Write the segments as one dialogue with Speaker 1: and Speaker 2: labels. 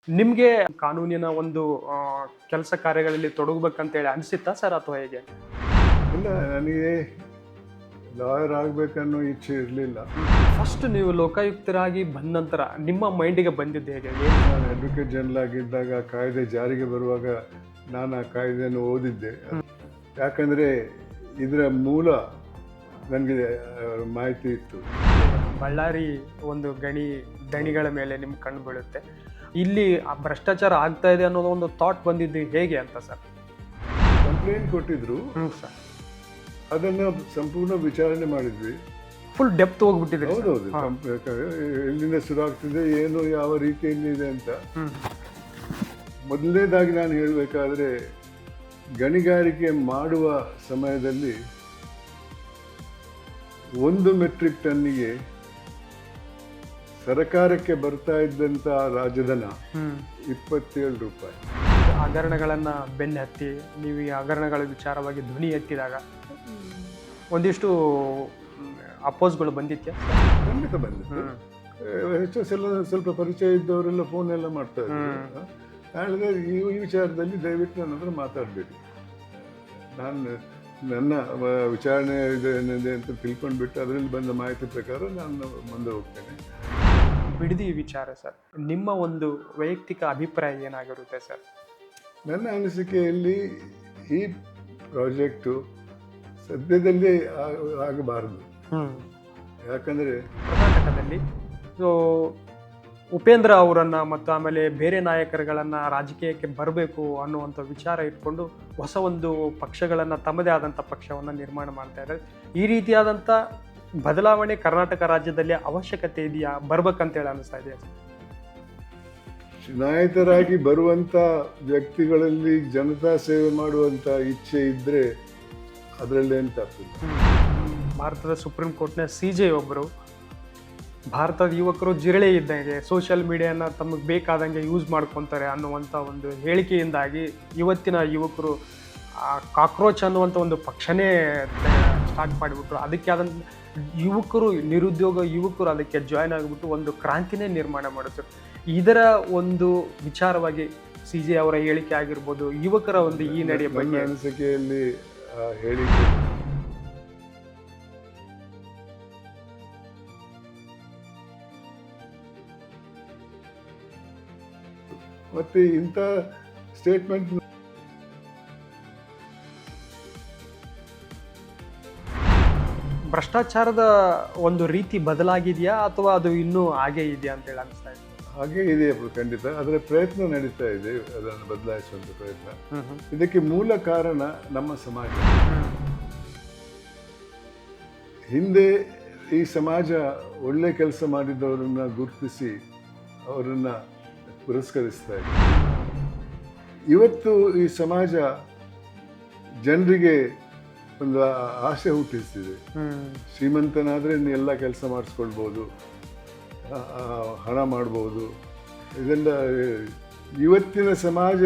Speaker 1: ನಿಮಗೆ ಕಾನೂನಿನ ಒಂದು ಕೆಲಸ ಕಾರ್ಯಗಳಲ್ಲಿ ತೊಡಗಬೇಕಂತೇಳಿ ಅನಿಸಿತ್ತಾ ಸರ್ ಅಥವಾ ಹೇಗೆ?
Speaker 2: ಇಲ್ಲ, ನನಗೆ ಲಾಯರ್ ಆಗಬೇಕನ್ನೋ ಇಚ್ಛೆ ಇರಲಿಲ್ಲ.
Speaker 1: ಫಸ್ಟ್ ನೀವು ಲೋಕಾಯುಕ್ತರಾಗಿ ಬಂದ ನಂತರ ನಿಮ್ಮ ಮೈಂಡಿಗೆ ಬಂದಿದ್ದು ಹೇಗೆ?
Speaker 2: ನಾನು ಅಡ್ವೊಕೇಟ್ ಜನರಲ್ ಆಗಿದ್ದಾಗ ಕಾಯ್ದೆ ಜಾರಿಗೆ ಬರುವಾಗ ನಾನು ಆ ಕಾಯ್ದೆಯನ್ನು ಓದಿದ್ದೆ. ಯಾಕಂದರೆ ಇದರ ಮೂಲ ನನಗೆ ಮಾಹಿತಿ ಇತ್ತು.
Speaker 1: ಬಳ್ಳಾರಿ ಒಂದು ದಣಿಗಳ ಮೇಲೆ ನಿಮ್ಮ ಕಣ್ಣು ಬೀಳುತ್ತೆ. ಇಲ್ಲಿ ಆ ಭ್ರಷ್ಟಾಚಾರ ಆಗ್ತಾ ಇದೆ ಅನ್ನೋದು ಒಂದು ಥಾಟ್ ಬಂದಿದ್ದು ಹೇಗೆ ಅಂತ ಸರ್?
Speaker 2: ಕಂಪ್ಲೇಂಟ್ ಕೊಟ್ಟಿದ್ರು
Speaker 1: ಸರ್,
Speaker 2: ಅದನ್ನು ಸಂಪೂರ್ಣ ವಿಚಾರಣೆ ಮಾಡಿದ್ವಿ.
Speaker 1: ಫುಲ್ ಡೆಪ್ತ್ ಹೋಗ್ಬಿಟ್ಟಿದೆ.
Speaker 2: ಹೌದೌದು, ಎಲ್ಲಿಂದ ಶುರು ಆಗ್ತಿದೆ, ಏನು ಯಾವ ರೀತಿಯಲ್ಲಿ ಇದೆ ಅಂತ. ಮೊದಲನೇದಾಗಿ ನಾನು ಹೇಳಬೇಕಾದ್ರೆ, ಗಣಿಗಾರಿಕೆ ಮಾಡುವ ಸಮಯದಲ್ಲಿ 1 ಮೆಟ್ರಿಕ್ ಟನ್ನಿಗೆ ಸರ್ಕಾರಕ್ಕೆ ಬರ್ತಾ ಇದ್ದಂಥ ರಾಜಧನ 27 ರೂಪಾಯಿ.
Speaker 1: ಹಗರಣಗಳನ್ನ ಬೆನ್ನು ಹತ್ತಿ ನೀವು ಈ ಹಗರಣಗಳ ವಿಚಾರವಾಗಿ ಧ್ವನಿ ಎತ್ತಿದಾಗ ಒಂದಿಷ್ಟು ಅಪೋಸ್ಗಳು ಬಂದಿತ್ಯಾ?
Speaker 2: ಖಂಡಿತ ಬಂದಿತ್ತು. ಹೆಚ್ಚು ಸ್ವಲ್ಪ ಪರಿಚಯ ಇದ್ದವರೆಲ್ಲ ಫೋನ್ ಎಲ್ಲ ಮಾಡ್ತಾ ಇದ್ರು. ಹೇಳಿದ್ರೆ ಈ ವಿಚಾರದಲ್ಲಿ ದಯವಿಟ್ಟು ನನ್ನ ಹತ್ರ ಮಾತಾಡಬೇಡಿ, ನಾನು ನನ್ನ ವಿಚಾರಣೆ ಇದೆ ಅಂತ ತಿಳ್ಕೊಂಡ್ಬಿಟ್ಟು ಅದರಲ್ಲಿ ಬಂದ ಮಾಹಿತಿ ಪ್ರಕಾರ ನಾನು ಮುಂದೆ ಹೋಗ್ತೇನೆ.
Speaker 1: ಬಿಡದಿ ವಿಚಾರ ಸರ್, ನಿಮ್ಮ ಒಂದು ವೈಯಕ್ತಿಕ ಅಭಿಪ್ರಾಯ ಏನಾಗಿರುತ್ತೆ ಸರ್?
Speaker 2: ನನ್ನ ಅನಿಸಿಕೆಯಲ್ಲಿ ಈ ಪ್ರಾಜೆಕ್ಟು ಸದ್ಯದಲ್ಲೇ ಆಗಬಾರದು. ಯಾಕಂದರೆ
Speaker 1: ಕರ್ನಾಟಕದಲ್ಲಿ ಉಪೇಂದ್ರ ಅವರನ್ನು ಮತ್ತು ಆಮೇಲೆ ಬೇರೆ ನಾಯಕರುಗಳನ್ನು ರಾಜಕೀಯಕ್ಕೆ ಬರಬೇಕು ಅನ್ನುವಂಥ ವಿಚಾರ ಇಟ್ಕೊಂಡು ಹೊಸ ಒಂದು ಪಕ್ಷಗಳನ್ನು, ತಮ್ಮದೇ ಆದಂಥ ಪಕ್ಷವನ್ನು ನಿರ್ಮಾಣ ಮಾಡ್ತಾ ಇದ್ದಾರೆ. ಈ ರೀತಿಯಾದಂಥ ಬದಲಾವಣೆ ಕರ್ನಾಟಕ ರಾಜ್ಯದಲ್ಲಿ ಅವಶ್ಯಕತೆ ಇದೆಯಾ, ಬರ್ಬೇಕಂತೇಳಿ ಅನಿಸ್ತಾ ಇದೆಯಾ?
Speaker 2: ಚುನಾಯಿತರಾಗಿ ಬರುವಂಥ ವ್ಯಕ್ತಿಗಳಲ್ಲಿ ಜನತಾ ಸೇವೆ ಮಾಡುವಂಥ ಇಚ್ಛೆ ಇದ್ದರೆ ಅದರಲ್ಲೇನು ತಪ್ಪಿಲ್ಲ.
Speaker 1: ಭಾರತದ ಸುಪ್ರೀಂ ಕೋರ್ಟ್ನ CJ ಒಬ್ಬರು ಭಾರತದ ಯುವಕರು ಜಿರಳೆ ಇದ್ದಂಗೆ ಸೋಷಿಯಲ್ ಮೀಡಿಯಾನ ತಮಗೆ ಬೇಕಾದಂಗೆ ಯೂಸ್ ಮಾಡ್ಕೊತಾರೆ ಅನ್ನುವಂಥ ಒಂದು ಹೇಳಿಕೆಯಿಂದಾಗಿ ಇವತ್ತಿನ ಯುವಕರು ಕಾಕ್ರೋಚ್ ಅನ್ನುವಂಥ ಒಂದು ಪಕ್ಷನೇ ಸ್ಟಾರ್ಟ್ ಮಾಡಿಬಿಟ್ರು. ಅದಕ್ಕೆ ಆದಂಥ ನಿರುದ್ಯೋಗ ಯುವಕರು ಅದಕ್ಕೆ ಜಾಯ್ನ್ ಆಗಿಬಿಟ್ಟು ಒಂದು ಕ್ರಾಂತಿನೇ ನಿರ್ಮಾಣ ಮಾಡಿದ್ರು. ಇದರ ಒಂದು ವಿಚಾರವಾಗಿ CJ ಅವರ ಹೇಳಿಕೆ ಆಗಿರ್ಬೋದು, ಯುವಕರ ಒಂದು ಈ ನಡೆಯ ಬಗ್ಗೆ
Speaker 2: ಅನಿಸಿಕೆಯಲ್ಲಿ ಹೇಳಿಕೆ ಮತ್ತೆ ಇಂಥ ಸ್ಟೇಟ್ಮೆಂಟ್
Speaker 1: ಭ್ರಷ್ಟಾಚಾರದ ಒಂದು ರೀತಿ ಬದಲಾಗಿದೆಯಾ ಅಥವಾ ಅದು ಇನ್ನೂ ಹಾಗೇ ಇದೆಯಾ ಅಂತೇಳಿ ಅನಿಸ್ತಾ ಇದೆ?
Speaker 2: ಹಾಗೇ ಇದೆ ಖಂಡಿತ. ಅದರ ಪ್ರಯತ್ನ ನಡೀತಾ ಇದೆ, ಅದನ್ನು ಬದಲಾಯಿಸುವಂಥ ಪ್ರಯತ್ನ. ಇದಕ್ಕೆ ಮೂಲ ಕಾರಣ ನಮ್ಮ ಸಮಾಜ. ಹಿಂದೆ ಈ ಸಮಾಜ ಒಳ್ಳೆ ಕೆಲಸ ಮಾಡಿದವರನ್ನ ಗುರುತಿಸಿ ಅವರನ್ನ ಪುರಸ್ಕರಿಸ್ತಾ ಇದೆ. ಇವತ್ತು ಈ ಸಮಾಜ ಜನರಿಗೆ ಒಂದು ಆಸೆ ಹುಟ್ಟಿಸ್ತಿದೆ. ಶ್ರೀಮಂತನಾದರೆ ಎಲ್ಲ ಕೆಲಸ ಮಾಡಿಸ್ಕೊಳ್ಬೋದು, ಹಣ ಮಾಡ್ಬೋದು. ಇದೆಲ್ಲ ಇವತ್ತಿನ ಸಮಾಜ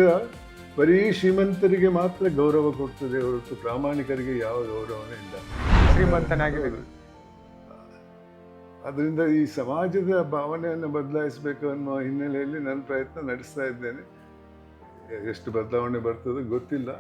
Speaker 2: ಬರೀ ಶ್ರೀಮಂತರಿಗೆ ಮಾತ್ರ ಗೌರವ ಕೊಡ್ತದೆ ಹೊರತು ಪ್ರಾಮಾಣಿಕರಿಗೆ ಯಾವ ಗೌರವನೇ ಇಲ್ಲ.
Speaker 1: ಶ್ರೀಮಂತನಾಗಿರೋದು.
Speaker 2: ಅದರಿಂದ ಈ ಸಮಾಜದ ಭಾವನೆಯನ್ನು ಬದಲಾಯಿಸಬೇಕು ಅನ್ನೋ ಹಿನ್ನೆಲೆಯಲ್ಲಿ ನನ್ನ ಪ್ರಯತ್ನ ನಡೆಸ್ತಾ ಇದ್ದೇನೆ. ಎಷ್ಟು ಬದಲಾವಣೆ ಬರ್ತದೋ ಗೊತ್ತಿಲ್ಲ.